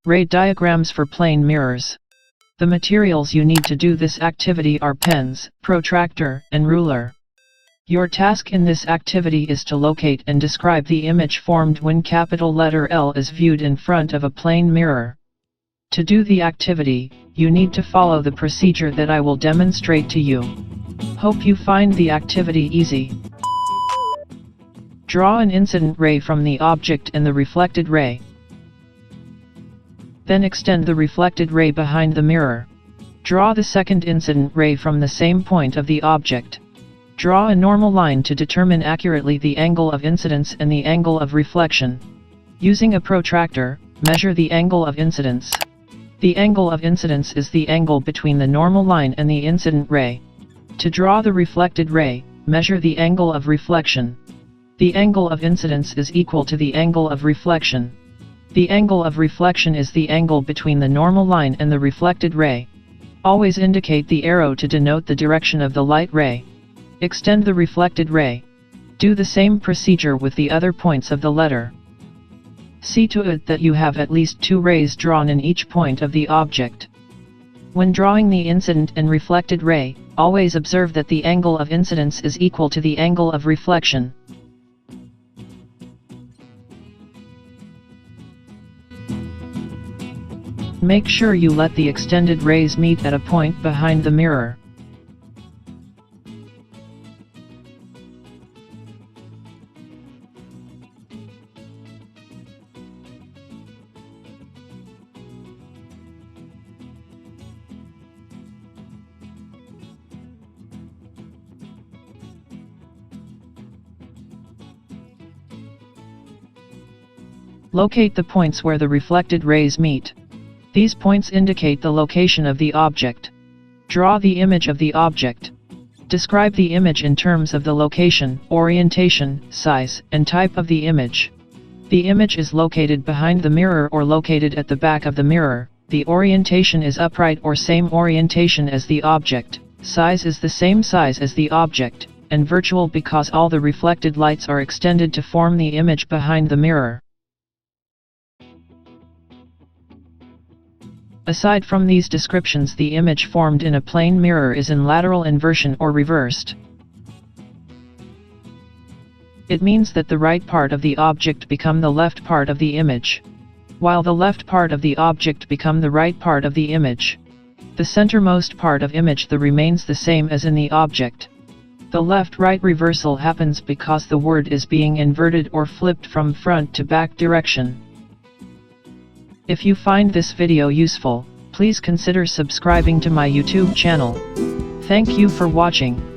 Ray diagrams for plane mirrors. The materials you need to do this activity are pens, protractor, and ruler. Your task in this activity is to locate and describe the image formed when capital letter L is viewed in front of a plane mirror. To do the activity, you need to follow the procedure that I will demonstrate to you. Hope you find the activity easy. Draw an incident ray from the object and the reflected ray. Then extend the reflected ray behind the mirror. Draw the second incident ray from the same point of the object. Draw a normal line to determine accurately the angle of incidence and the angle of reflection. Using a protractor, measure the angle of incidence. The angle of incidence is the angle between the normal line and the incident ray. To draw the reflected ray, measure the angle of reflection. The angle of incidence is equal to the angle of reflection. The angle of reflection is the angle between the normal line and the reflected ray. Always indicate the arrow to denote the direction of the light ray. Extend the reflected ray. Do the same procedure with the other points of the letter. See to it that you have at least 2 rays drawn in each point of the object. When drawing the incident and reflected ray, always observe that the angle of incidence is equal to the angle of reflection. Make sure you let the extended rays meet at a point behind the mirror. Locate the points where the reflected rays meet. These points indicate the location of the object. Draw the image of the object. Describe the image in terms of the location, orientation, size, and type of the image. The image is located behind the mirror or located at the back of the mirror. The orientation is upright or same orientation as the object. Size is the same size as the object, and virtual because all the reflected lights are extended to form the image behind the mirror. Aside from these descriptions, the image formed in a plane mirror is in lateral inversion or reversed. It means that the right part of the object become the left part of the image, while the left part of the object become the right part of the image. The centermost part of image remains the same as in the object. The left-right reversal happens because the word is being inverted or flipped from front to back direction. If you find this video useful, please consider subscribing to my YouTube channel. Thank you for watching.